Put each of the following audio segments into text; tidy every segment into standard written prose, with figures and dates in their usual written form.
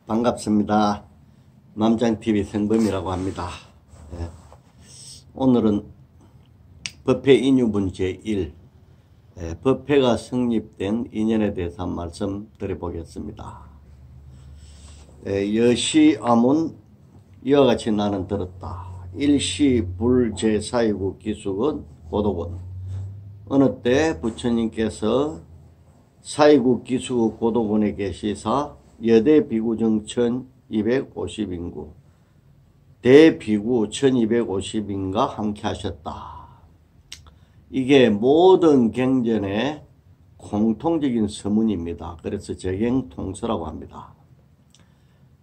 반갑습니다. 남장TV 성범이라고 합니다. 오늘은 법회 인유분 제1 법회가 성립된 인연에 대해서 한 말씀 드려보겠습니다. 여시아문 이와 같이 나는 들었다. 일시 불제사이국 기숙은 고독은 어느 때 부처님께서 사이국 기숙 고독원에 계시사 여대 비구중 1250인구 대비구 1250인가 함께 하셨다. 이게 모든 경전의 공통적인 서문입니다. 그래서 제경통서라고 합니다.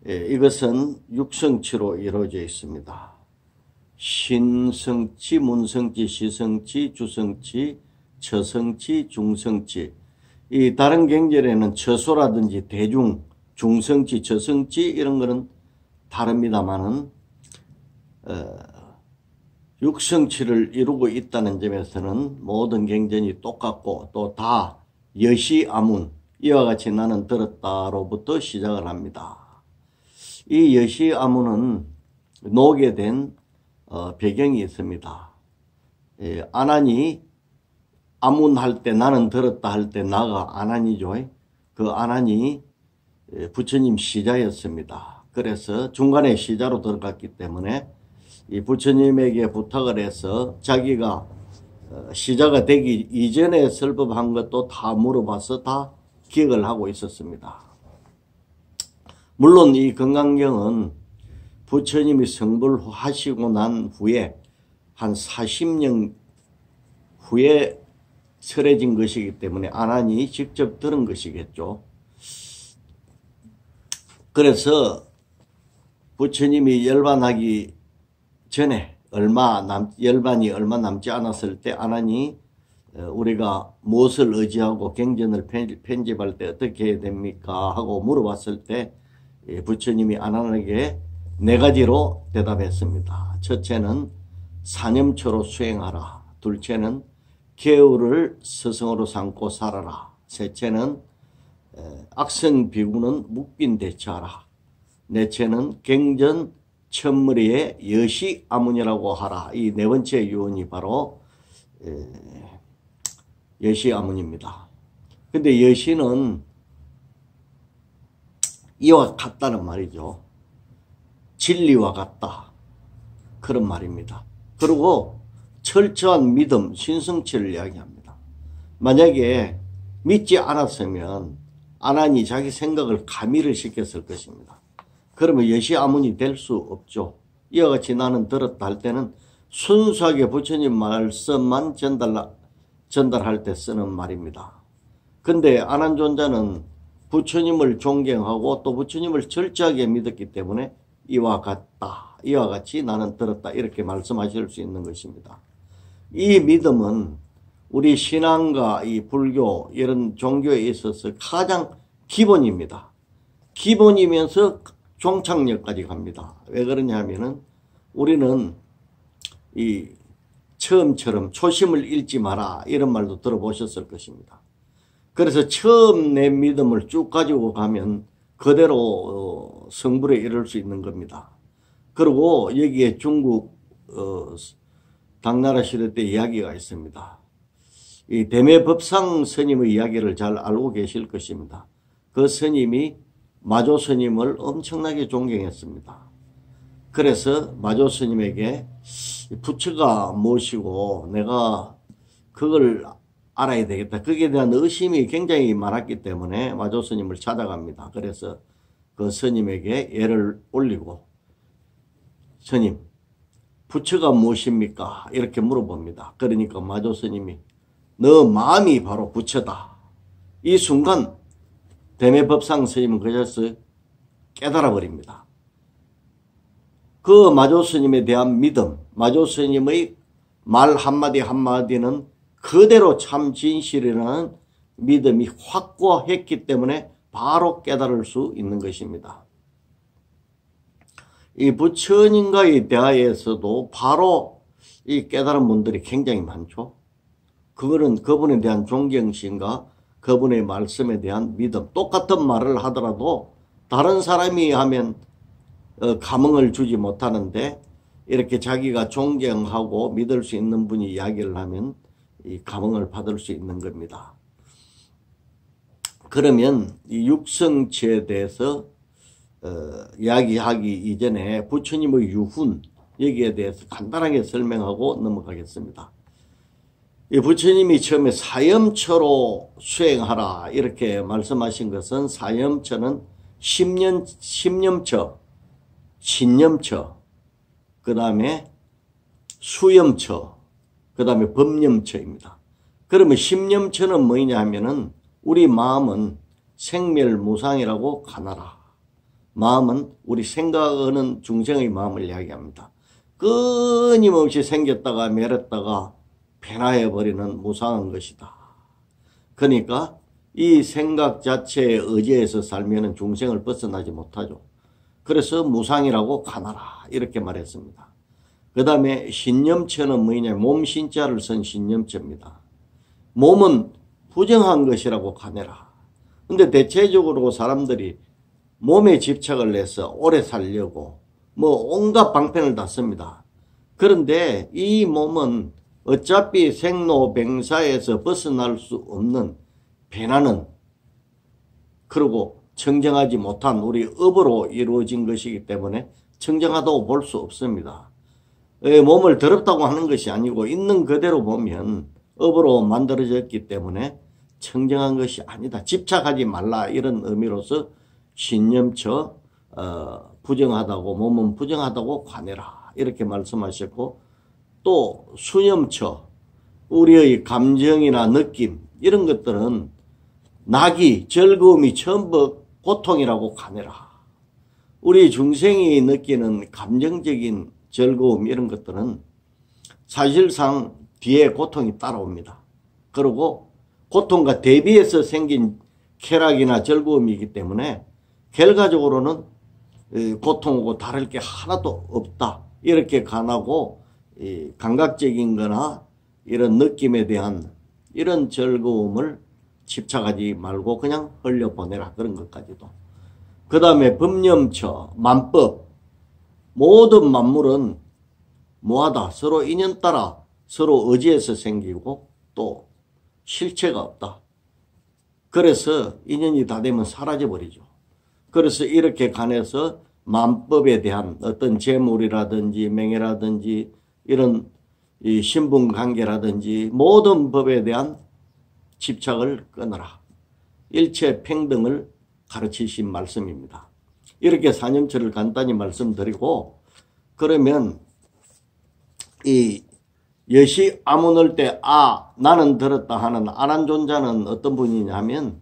이것은 육성치로 이루어져 있습니다. 신성치, 문성치, 시성치, 주성치, 처성치, 중성치. 이 다른 경전에는 처소라든지 대중, 중성치, 저성치 이런 거는 다릅니다만은 육성치를 이루고 있다는 점에서는 모든 경전이 똑같고 또 다 여시아문 이와 같이 나는 들었다로부터 시작을 합니다. 이 여시아문은 놓게 된 배경이 있습니다. 아난이 아문할 때 나는 들었다 할 때 나가 아난이죠. 그 아난이 부처님 시자였습니다. 그래서 중간에 시자로 들어갔기 때문에 이 부처님에게 부탁을 해서 자기가 시자가 되기 이전에 설법한 것도 다 물어봐서 다 기억을 하고 있었습니다. 물론 이 건강경은 부처님이 성불하시고 난 후에 한 40년 후에 설해진 것이기 때문에 아난이 직접 들은 것이겠죠. 그래서 부처님이 열반하기 전에 열반이 얼마 남지 않았을 때 아난이 우리가 무엇을 의지하고 경전을 편집할 때 어떻게 해야 됩니까? 하고 물어봤을 때 부처님이 아난에게 4가지로 대답했습니다. 첫째는 사념초로 수행하라. 둘째는 개울을 스승으로 삼고 살아라. 셋째는 악성비구는 묵빈 대처하라. 넷째는 경전 천머리의 여시아문이라고 하라. 이 4번째 유언이 바로 여시아문입니다. 근데 여시는 이와 같다는 말이죠. 진리와 같다. 그런 말입니다. 그리고 철저한 믿음, 신성치를 이야기합니다. 만약에 믿지 않았으면 아난이 자기 생각을 가미를 시켰을 것입니다. 그러면 여시아문이 될 수 없죠. 이와 같이 나는 들었다 할 때는 순수하게 부처님 말씀만 전달할 때 쓰는 말입니다. 근데 아난존자는 부처님을 존경하고 또 부처님을 철저하게 믿었기 때문에 이와 같다, 이와 같이 나는 들었다 이렇게 말씀하실 수 있는 것입니다. 이 믿음은 우리 신앙과 이 불교 이런 종교에 있어서 가장 기본입니다. 기본이면서 종착역까지 갑니다. 왜 그러냐 하면은 우리는 이 처음처럼 초심을 잃지 마라 이런 말도 들어보셨을 것입니다. 그래서 처음 내 믿음을 쭉 가지고 가면 그대로 성불에 이를 수 있는 겁니다. 그리고 여기에 중국 당나라 시대 때 이야기가 있습니다. 이 대매법상 스님의 이야기를 잘 알고 계실 것입니다. 그 스님이 마조 스님을 엄청나게 존경했습니다. 그래서 마조 스님에게 부처가 무엇이고 내가 그걸 알아야 되겠다. 거기에 대한 의심이 굉장히 많았기 때문에 마조 스님을 찾아갑니다. 그래서 그 스님에게 예를 올리고 스님, 부처가 무엇입니까? 이렇게 물어봅니다. 그러니까 마조 스님이 너 마음이 바로 부처다. 이 순간 대매법상 스님은 그저서 깨달아 버립니다. 그 마조 스님에 대한 믿음, 마조 스님의 말 한마디 한마디는 그대로 참 진실이라는 믿음이 확고했기 때문에 바로 깨달을 수 있는 것입니다. 이 부처님과의 대화에서도 바로 이 깨달은 분들이 굉장히 많죠. 그거는 그분에 대한 존경심과 그분의 말씀에 대한 믿음, 똑같은 말을 하더라도 다른 사람이 하면 감흥을 주지 못하는데 이렇게 자기가 존경하고 믿을 수 있는 분이 이야기를 하면 이 감흥을 받을 수 있는 겁니다. 그러면 이 육성치에 대해서 이야기하기 이전에 부처님의 유훈 여기에 대해서 간단하게 설명하고 넘어가겠습니다. 이 부처님이 처음에 사염처로 수행하라 이렇게 말씀하신 것은 사염처는 심념처, 신념처, 그 다음에 수염처, 그 다음에 법념처입니다. 그러면 심념처는 뭐냐 하면은 우리 마음은 생멸무상이라고 가나라. 마음은 우리 생각하는 중생의 마음을 이야기합니다. 끊임없이 생겼다가 멸했다가 변화해버리는 무상한 것이다. 그러니까 이 생각 자체에 의지해서 살면 중생을 벗어나지 못하죠. 그래서 무상이라고 가나라 이렇게 말했습니다. 그 다음에 신념처는 뭐냐, 몸 신자를 쓴 신념처입니다. 몸은 부정한 것이라고 가내라. 근데 대체적으로 사람들이 몸에 집착을 해서 오래 살려고 온갖 방편을 다 씁니다. 그런데 이 몸은 어차피 생로병사에서 벗어날 수 없는 변하는, 그리고 청정하지 못한 우리 업으로 이루어진 것이기 때문에 청정하다고 볼 수 없습니다. 몸을 더럽다고 하는 것이 아니고 있는 그대로 보면 업으로 만들어졌기 때문에 청정한 것이 아니다. 집착하지 말라 이런 의미로서 신념처 부정하다고, 몸은 부정하다고 관해라 이렇게 말씀하셨고, 또 수념처 우리의 감정이나 느낌 이런 것들은 낙이 즐거움이 전부 고통이라고 관해라. 우리 중생이 느끼는 감정적인 즐거움 이런 것들은 사실상 뒤에 고통이 따라옵니다. 그리고 고통과 대비해서 생긴 쾌락이나 즐거움이기 때문에 결과적으로는 고통하고 다를 게 하나도 없다 이렇게 간하고, 감각적인 거나 이런 느낌에 대한 이런 즐거움을 집착하지 말고 그냥 흘려보내라 그런 것까지도. 그 다음에 법념처 만법, 모든 만물은 뭐하다 서로 인연 따라 서로 의지해서 생기고 또 실체가 없다. 그래서 인연이 다 되면 사라져버리죠. 그래서 이렇게 관해서 만법에 대한 어떤 재물이라든지 명예라든지 이런 이 신분관계라든지 모든 법에 대한 집착을 끊어라. 일체 평등을 가르치신 말씀입니다. 이렇게 사념처를 간단히 말씀드리고, 그러면 이 여시 아문을 때 나는 들었다 하는 아난존자는 어떤 분이냐 하면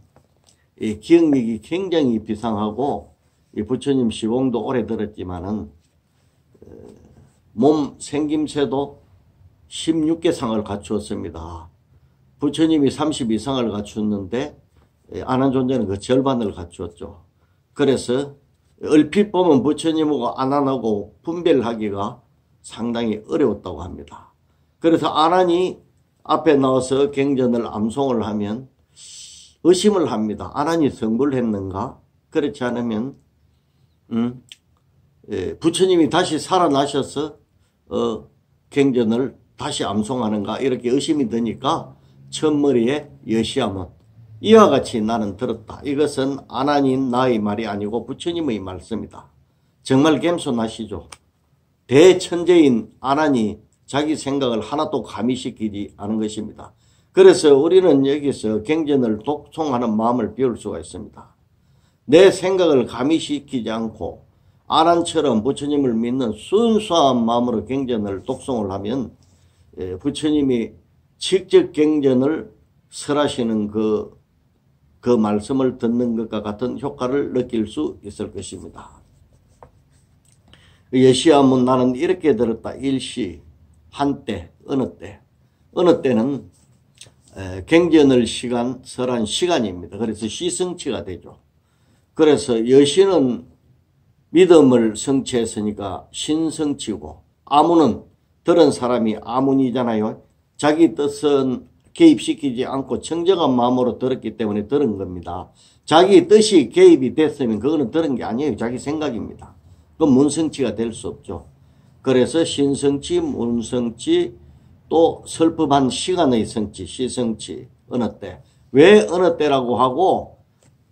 이 기억력이 굉장히 비상하고, 이 부처님 시공도 오래 들었지만은 몸 생김새도 16개상을 갖추었습니다. 부처님이 32상을 갖추었는데 아난존자는 그 절반을 갖추었죠. 그래서 얼핏 보면 부처님하고 아난하고 분별하기가 상당히 어려웠다고 합니다. 그래서 아난이 앞에 나와서 경전을 암송을 하면 의심을 합니다. 아난이 성불을 했는가? 그렇지 않으면 부처님이 다시 살아나셔서 경전을 다시 암송하는가 이렇게 의심이 드니까 첫머리에 여시하면 이와 같이 나는 들었다. 이것은 아난인 나의 말이 아니고 부처님의 말씀이다. 정말 겸손하시죠. 대천재인 아난이 자기 생각을 하나도 가미시키지 않은 것입니다. 그래서 우리는 여기서 경전을 독송하는 마음을 비울 수가 있습니다. 내 생각을 가미시키지 않고 아난처럼 부처님을 믿는 순수한 마음으로 경전을 독송을 하면 부처님이 직접 경전을 설하시는 그 말씀을 듣는 것과 같은 효과를 느낄 수 있을 것입니다. 예시하면 나는 이렇게 들었다. 일시, 한때, 어느 때. 어느 때는 경전을 설한 시간입니다. 그래서 시성치가 되죠. 그래서 여시는 믿음을 성취했으니까 신성치고, 아문은 들은 사람이 아문이잖아요. 자기 뜻은 개입시키지 않고 청정한 마음으로 들었기 때문에 들은 겁니다. 자기 뜻이 개입이 됐으면 그거는 들은 게 아니에요. 자기 생각입니다. 그건 문성치가 될 수 없죠. 그래서 신성치, 문성치, 또 설법한 시간의 성치, 시성치, 어느 때. 왜 어느 때라고 하고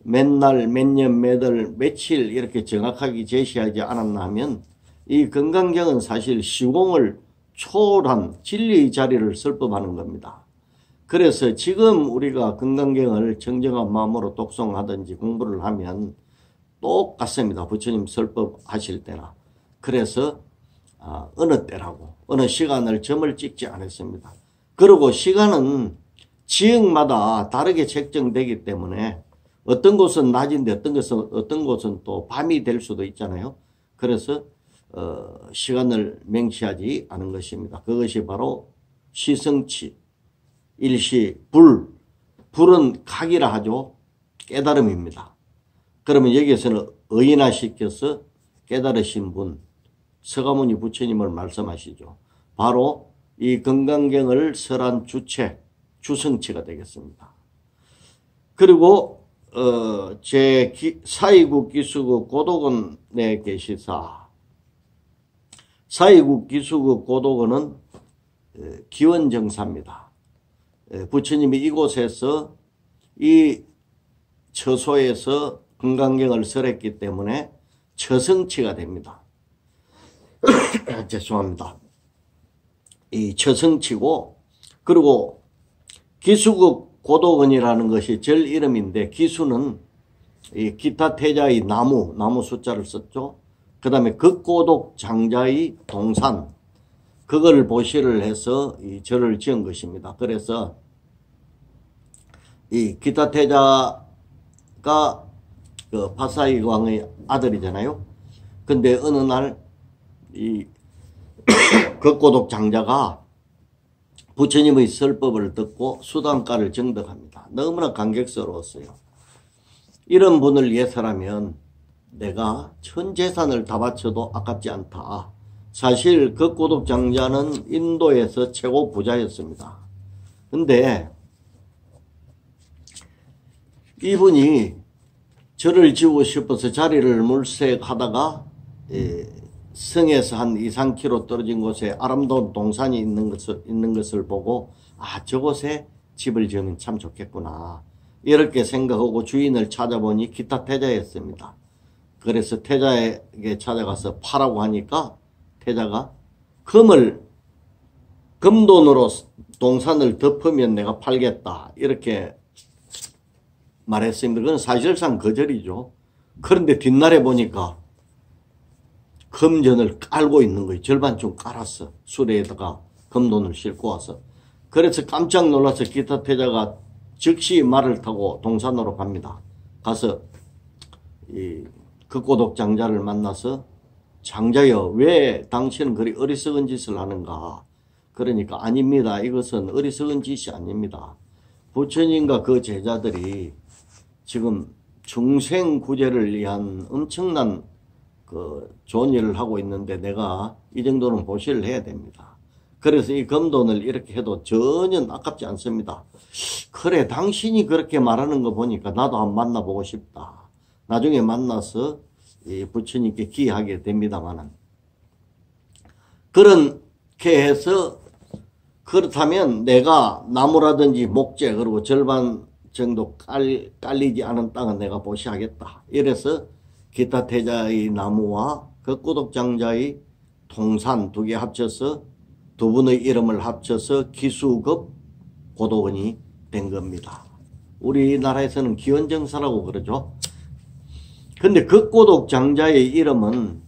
맨날, 몇 년, 몇 월, 며칠 이렇게 정확하게 제시하지 않았나 하면 이 건강경은 사실 시공을 초월한 진리의 자리를 설법하는 겁니다. 그래서 지금 우리가 건강경을 정정한 마음으로 독송하든지 공부를 하면 똑같습니다. 부처님 설법하실 때나. 그래서 어느 때라고 어느 시간을 점을 찍지 않았습니다. 그리고 시간은 지역마다 다르게 책정되기 때문에 어떤 곳은 낮인데 어떤 곳은 또 밤이 될 수도 있잖아요. 그래서 시간을 명시하지 않은 것입니다. 그것이 바로 시성치, 일시, 불은 각이라 하죠. 깨달음입니다. 그러면 여기에서는 의인화시켜서 깨달으신 분, 서가모니 부처님을 말씀하시죠. 바로 이 건강경을 설한 주체, 주성치가 되겠습니다. 그리고 사이국 기수국 고도근에 계시사. 사이국 기수국 고도근은 기원정사입니다. 부처님이 이곳에서 이 처소에서 건강경을 설했기 때문에 처성치가 됩니다. 죄송합니다. 이 처성치고, 그리고 기수국 고도근이라는 것이 절 이름인데, 기수는 이 기타 태자의 나무 숫자를 썼죠. 그 다음에 극고독 장자의 동산, 그걸 보시를 해서 이 절을 지은 것입니다. 그래서 이 기타 태자가 그 파사이 왕의 아들이잖아요. 근데 어느 날 이 극고독 장자가 부처님의 설법을 듣고 수단가를 정득합니다. 너무나 감격스러웠어요. 이런 분을 예서라면 내가 전 재산을 다 바쳐도 아깝지 않다. 사실 극고독 장자는 인도에서 최고 부자였습니다. 근데 이분이 절을 지우고 싶어서 자리를 물색하다가 성에서 한 2-3km 떨어진 곳에 아름다운 동산이 있는 것을 보고 저곳에 집을 지으면 참 좋겠구나 이렇게 생각하고 주인을 찾아보니 기타 태자였습니다. 그래서 태자에게 찾아가서 파라고 하니까 태자가 금돈으로 동산을 덮으면 내가 팔겠다 이렇게 말했습니다. 그건 사실상 거절이죠. 그런데 뒷날에 보니까 금전을 깔고 있는 거예요. 절반쯤 깔았어. 수레에다가 금돈을 싣고 와서. 그래서 깜짝 놀라서 기타 태자가 즉시 말을 타고 동산으로 갑니다. 가서 이 극고독 장자를 만나서 장자여, 왜 당신은 그리 어리석은 짓을 하는가? 그러니까 아닙니다. 이것은 어리석은 짓이 아닙니다. 부처님과 그 제자들이 지금 중생구제를 위한 엄청난 좋은 일을 하고 있는데 내가 이 정도는 보시를 해야 됩니다. 그래서 이 금돈을 이렇게 해도 전혀 아깝지 않습니다. 그래, 당신이 그렇게 말하는 거 보니까 나도 한번 만나보고 싶다. 나중에 만나서 부처님께 기하게 됩니다만은. 그렇게 해서 그렇다면 내가 나무라든지 목재 그리고 절반 정도 깔리지 않은 땅은 내가 보시하겠다. 이래서 기타 태자의 나무와 극고독 장자의 동산 두 개 합쳐서 두 분의 이름을 합쳐서 기수급 고도근이 된 겁니다. 우리나라에서는 기원정사라고 그러죠. 근데 극고독 장자의 이름은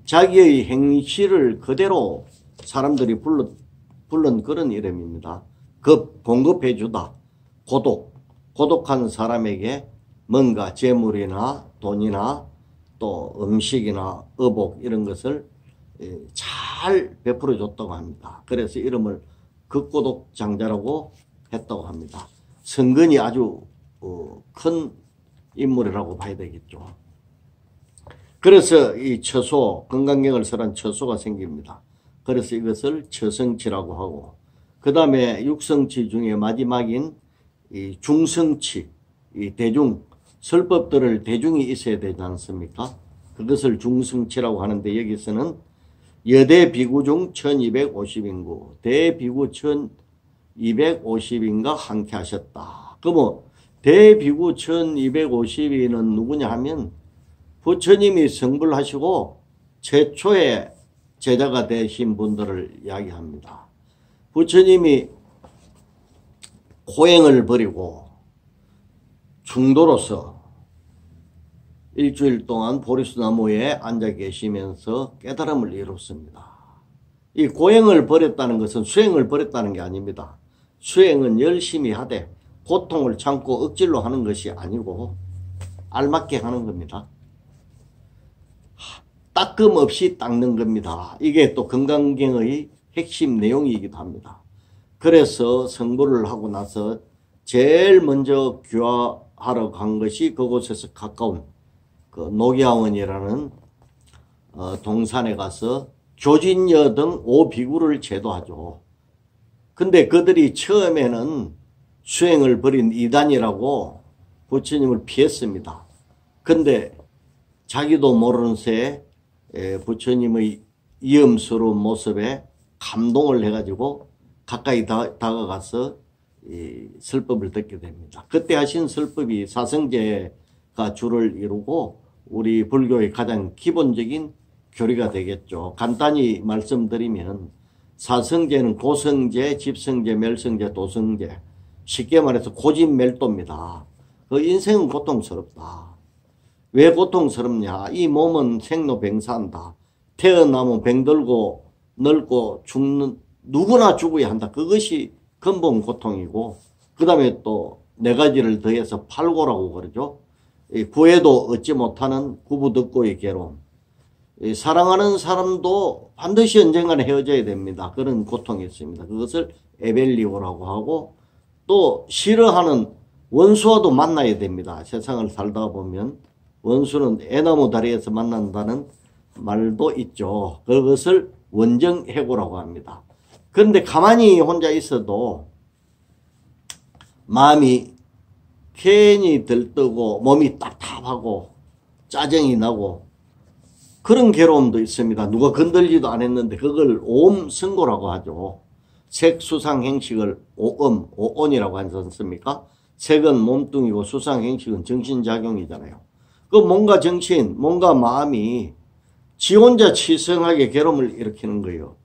자기의 행실을 그대로 사람들이 부른 그런 이름입니다. 공급해주다. 고독한 사람에게 뭔가 재물이나 돈이나 또 음식이나 의복 이런 것을 잘 베풀어 줬다고 합니다. 그래서 이름을 극고독 장자라고 했다고 합니다. 성근이 아주 큰 인물이라고 봐야 되겠죠. 그래서 이 처소, 건강경을 설한 처소가 생깁니다. 그래서 이것을 처성치라고 하고, 그 다음에 육성치 중에 마지막인 이 중성치, 이 대중, 설법들을 대중이 있어야 되지 않습니까? 그것을 중승치라고 하는데 여기서는 여대 비구 중 1250인구, 대비구 1250인가 함께 하셨다. 그러면 대비구 1250인은 누구냐 하면 부처님이 성불하시고 최초의 제자가 되신 분들을 이야기합니다. 부처님이 고행을 버리고 중도로서 일주일 동안 보리수나무에 앉아 계시면서 깨달음을 이뤘습니다. 이 고행을 버렸다는 것은 수행을 버렸다는 게 아닙니다. 수행은 열심히 하되 고통을 참고 억지로 하는 것이 아니고 알맞게 하는 겁니다. 따끔 없이 닦는 겁니다. 이게 또 건강경의 핵심 내용이기도 합니다. 그래서 성불을 하고 나서 제일 먼저 귀화하러 간 것이 그곳에서 가까운 그 녹야원이라는 동산에 가서 교진여 등 5비구를 제도하죠. 근데 그들이 처음에는 수행을 벌인 이단이라고 부처님을 피했습니다. 근데 자기도 모르는 새에 부처님의 위엄스러운 모습에 감동을 해가지고 가까이 다가가서 이 설법을 듣게 됩니다. 그때 하신 설법이 사성제가 주를 이루고 우리 불교의 가장 기본적인 교리가 되겠죠. 간단히 말씀드리면 사성제는 고성제, 집성제, 멸성제, 도성제, 쉽게 말해서 고집멸도입니다. 그 인생은 고통스럽다. 왜 고통스럽냐? 이 몸은 생로병사한다. 태어나면 병들고 늙고 죽는, 누구나 죽어야 한다. 그것이 근본 고통이고, 그 다음에 또 네 가지를 더해서 팔고라고 그러죠. 구애도 얻지 못하는 구부득고의 괴로움. 사랑하는 사람도 반드시 언젠가는 헤어져야 됩니다. 그런 고통이 있습니다. 그것을 에벨리오라고 하고, 또 싫어하는 원수와도 만나야 됩니다. 세상을 살다 보면 원수는 애나무 다리에서 만난다는 말도 있죠. 그것을 원정해고라고 합니다. 그런데 가만히 혼자 있어도 마음이 괜히 들뜨고 몸이 답답하고 짜증이 나고 그런 괴로움도 있습니다. 누가 건들지도 않았는데 그걸 오음승고라고 하죠. 색수상행식을 오온이라고 하지 않습니까? 색은 몸뚱이고 수상행식은 정신작용이잖아요. 그 몸과 정신, 몸과 마음이 지 혼자 치성하게 괴로움을 일으키는 거예요.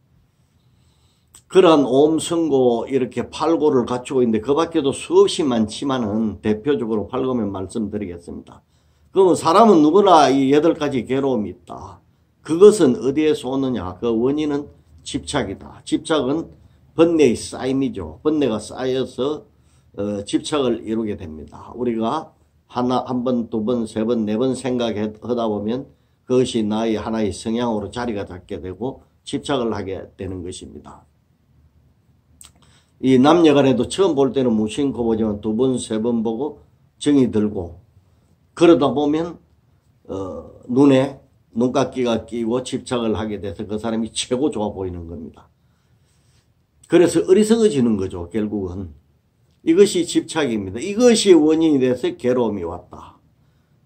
그러한 오음승고 이렇게 팔고를 갖추고 있는데 그 밖에도 수없이 많지만은 대표적으로 8고면 말씀드리겠습니다. 그러면 사람은 누구나 이 8가지 괴로움이 있다. 그것은 어디에서 오느냐? 그 원인은 집착이다. 집착은 번뇌의 쌓임이죠. 번뇌가 쌓여서 집착을 이루게 됩니다. 우리가 한 번, 두 번, 세 번, 네 번 생각하다 보면 그것이 나의 하나의 성향으로 자리가 잡게 되고 집착을 하게 되는 것입니다. 이 남녀간에도 처음 볼 때는 무심코 보지만 두 번, 세 번 보고 정이 들고 그러다 보면 눈에 눈깎이가 끼고 집착을 하게 돼서 그 사람이 최고 좋아 보이는 겁니다. 그래서 어리석어지는 거죠. 결국은 이것이 집착입니다. 이것이 원인이 돼서 괴로움이 왔다.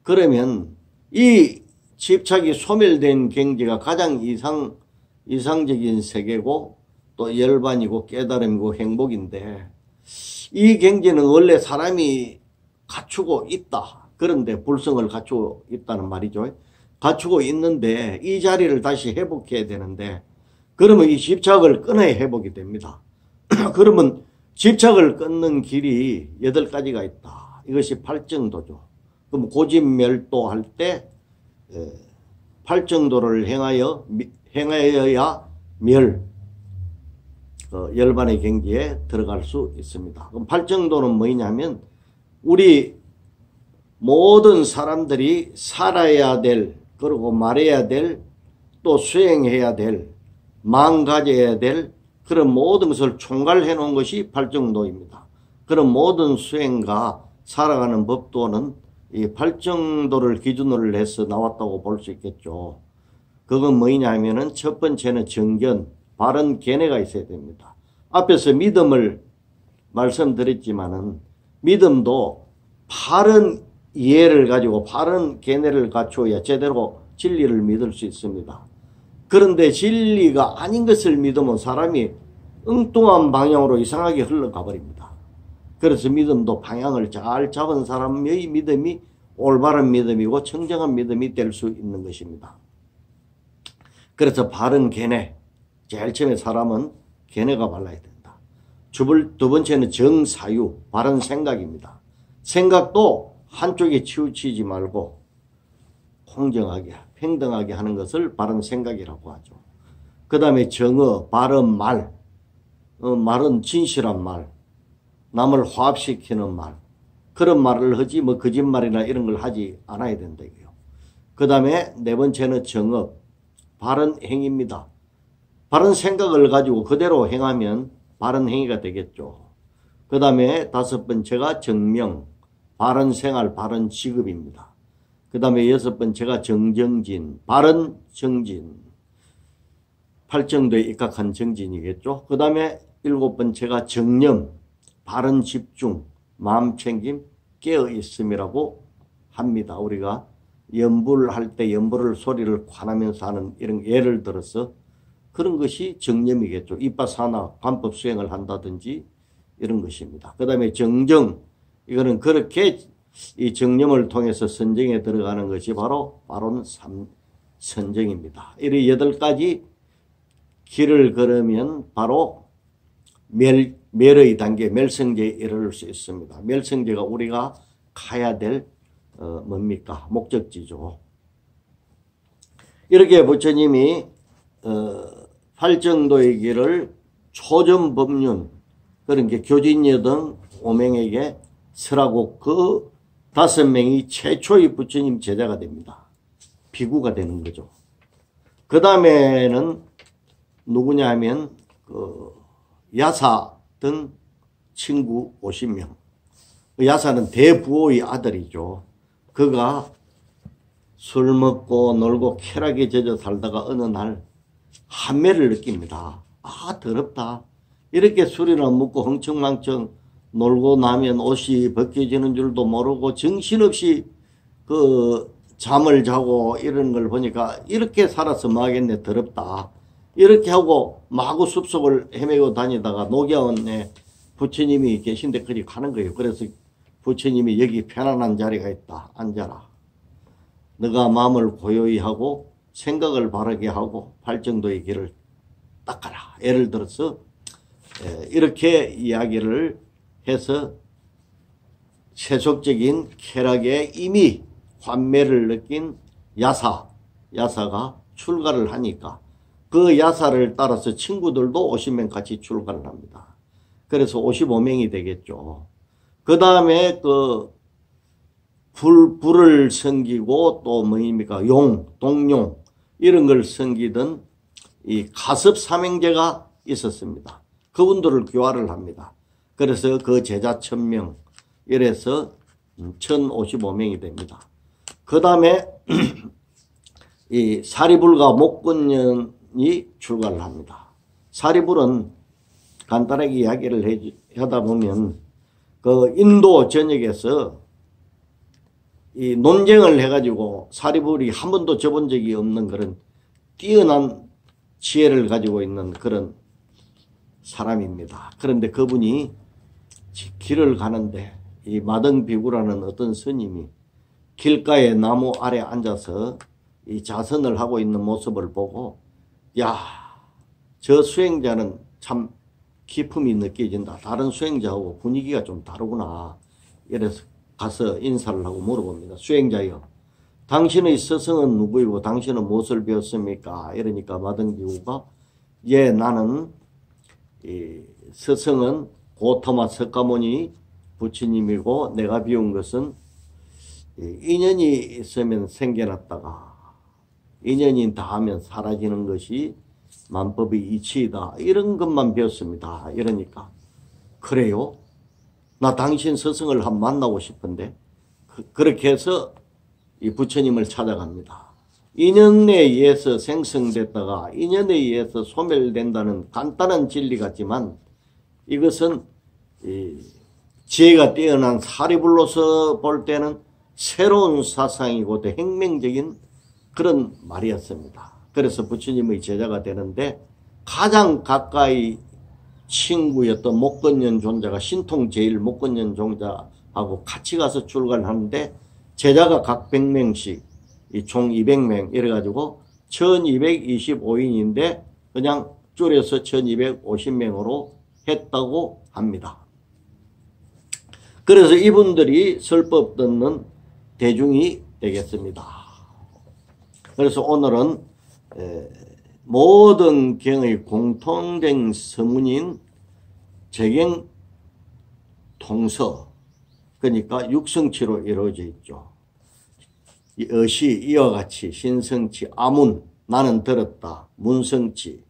그러면 이 집착이 소멸된 경지가 가장 이상적인 세계고 또 열반이고 깨달음이고 행복인데 이 경지는 원래 사람이 갖추고 있다. 그런데 불성을 갖추고 있다는 말이죠. 갖추고 있는데 이 자리를 다시 회복해야 되는데 그러면 이 집착을 끊어야 회복이 됩니다. 그러면 집착을 끊는 길이 8가지가 있다. 이것이 팔정도죠. 그럼 고집멸도 할 때 팔정도를 행하여야 열반의 경지에 들어갈 수 있습니다. 그럼 팔정도는 뭐냐면 우리 모든 사람들이 살아야 될, 그리고 말해야 될, 또 수행해야 될, 마음 가져야 될 그런 모든 것을 총괄해 놓은 것이 팔정도입니다. 그런 모든 수행과 살아가는 법도는 이 팔정도를 기준으로 해서 나왔다고 볼 수 있겠죠. 그건 뭐냐 하면은 첫 번째는 정견, 바른 견해가 있어야 됩니다. 앞에서 믿음을 말씀드렸지만은 믿음도 바른 이해를 가지고 바른 견해를 갖추어야 제대로 진리를 믿을 수 있습니다. 그런데 진리가 아닌 것을 믿으면 사람이 엉뚱한 방향으로 이상하게 흘러가 버립니다. 그래서 믿음도 방향을 잘 잡은 사람의 믿음이 올바른 믿음이고 청정한 믿음이 될 수 있는 것입니다. 그래서 바른 견해, 제일 처음에 사람은 견해가 발라야 된다. 두 번째는 정사유, 바른 생각입니다. 생각도 한쪽에 치우치지 말고 공정하게, 평등하게 하는 것을 바른 생각이라고 하죠. 그 다음에 정의, 바른 말, 말은 진실한 말, 남을 화합시키는 말, 그런 말을 하지 뭐 거짓말이나 이런 걸 하지 않아야 된다고요. 그 다음에 네 번째는 정업, 바른 행위입니다. 바른 생각을 가지고 그대로 행하면 바른 행위가 되겠죠. 그 다음에 다섯 번째가 정명, 바른 생활, 바른 직업입니다. 그 다음에 여섯 번째가 정정진, 바른 정진, 팔정도에 입각한 정진이겠죠. 그 다음에 일곱 번째가 정념, 바른 집중, 마음챙김, 깨어있음이라고 합니다. 우리가 연불 할 때 연불을 소리를 관하면서 하는 이런 예를 들어서 그런 것이 정념이겠죠. 입바사나 관법 수행을 한다든지 이런 것입니다. 그 다음에 정정, 이거는 그렇게 이 정념을 통해서 선정에 들어가는 것이 바로 바로 선정입니다. 이 8가지 길을 걸으면 바로 멸의 단계, 멸성제에 이를 수 있습니다. 멸성제가 우리가 가야 될 뭡니까? 목적지죠. 이렇게 부처님이 팔정도의 길을 초전법륜, 그런 게 교진여등 5명에게 설하고 그 5명이 최초의 부처님 제자가 됩니다. 비구가 되는 거죠. 그 다음에는 누구냐 하면 야사 등 친구 50명. 야사는 대부호의 아들이죠. 그가 술 먹고 놀고 쾌락에 젖어 살다가 어느 날 한매를 느낍니다. 아, 더럽다. 이렇게 술이나 먹고 흥청망청 놀고 나면 옷이 벗겨지는 줄도 모르고 정신없이 잠을 자고 이런 걸 보니까 이렇게 살아서 뭐하겠네, 더럽다. 이렇게 하고 마구 숲속을 헤매고 다니다가 녹야원에 부처님이 계신데 그리 가는 거예요. 그래서 부처님이 여기 편안한 자리가 있다. 앉아라. 너가 마음을 고요히 하고 생각을 바르게 하고 팔정도의 길을 닦아라. 예를 들어서 이렇게 이야기를 해서 세속적인 쾌락에 이미 환매를 느낀 야사가 출가를 하니까 그 야사를 따라서 친구들도 50명 같이 출가를 합니다. 그래서 55명이 되겠죠. 그 다음에 불을 섬기고 또 뭐입니까? 동용 이런 걸 섬기던 이 가섭 삼형제가 있었습니다. 그분들을 교화를 합니다. 그래서 그 제자 1000명 이래서 1055명이 됩니다. 그 다음에 이 사리불과 목건년이 출가를 합니다. 사리불은 간단하게 이야기를 하다 보면 인도 전역에서 이 논쟁을 해가지고 사리불이 한 번도 져본 적이 없는 그런 뛰어난 지혜를 가지고 있는 그런 사람입니다. 그런데 그분이 길을 가는데 이 마등비구라는 어떤 스님이 길가에 나무 아래 앉아서 이 자선을 하고 있는 모습을 보고 야, 저 수행자는 참 기품이 느껴진다. 다른 수행자하고 분위기가 좀 다르구나. 이래서 가서 인사를 하고 물어봅니다. 수행자여, 당신의 스승은 누구이고 당신은 무엇을 배웠습니까? 이러니까 마등비구가 예, 나는 이 스승은 고토마 석가모니 부처님이고 내가 배운 것은 인연이 있으면 생겨났다가 인연이 다하면 사라지는 것이 만법의 이치이다. 이런 것만 배웠습니다. 이러니까 그래요? 나 당신 스승을 한번 만나고 싶은데 그렇게 해서 이 부처님을 찾아갑니다. 인연에 의해서 생성됐다가 인연에 의해서 소멸된다는 간단한 진리 같지만 이것은 지혜가 뛰어난 사리불로서 볼 때는 새로운 사상이고 혁명적인 그런 말이었습니다. 그래서 부처님의 제자가 되는데 가장 가까이 친구였던 목건년 존자가 신통 제일 목건년 존자하고 같이 가서 출간하는데 제자가 각 100명씩 총 200명 이래가지고 1225인인데 그냥 줄여서 1250명으로 했다고 합니다. 그래서 이분들이 설법 듣는 대중이 되겠습니다. 그래서 오늘은 모든 경의 공통된 서문인 재경 통서, 그러니까 육성치로 이루어져 있죠. 어시 이와 같이 신성치, 아문 나는 들었다, 문성치,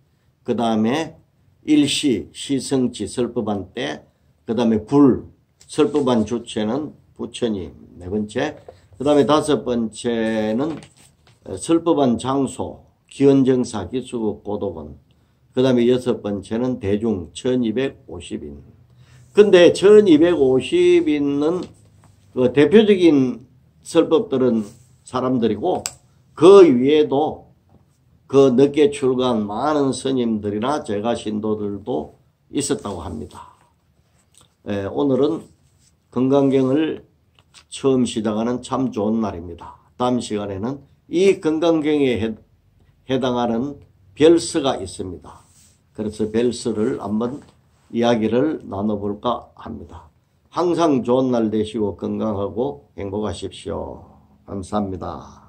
그 다음에 일시 시성치 설법한 때, 그 다음에 불 설법한 주체는 부처님, 네 번째, 그 다음에 다섯 번째는 설법한 장소 기원정사 기수국 고도원, 그 다음에 여섯 번째는 대중 1250인. 근데 1250인은 그 대표적인 설법들은 사람들이고 그 위에도 그 늦게 출간 많은 스님들이나 제가 신도들도 있었다고 합니다. 오늘은 건강경을 처음 시작하는 참 좋은 날입니다. 다음 시간에는 이 건강경에 해당하는 별서가 있습니다. 그래서 별서를 한번 이야기를 나눠볼까 합니다. 항상 좋은 날 되시고 건강하고 행복하십시오. 감사합니다.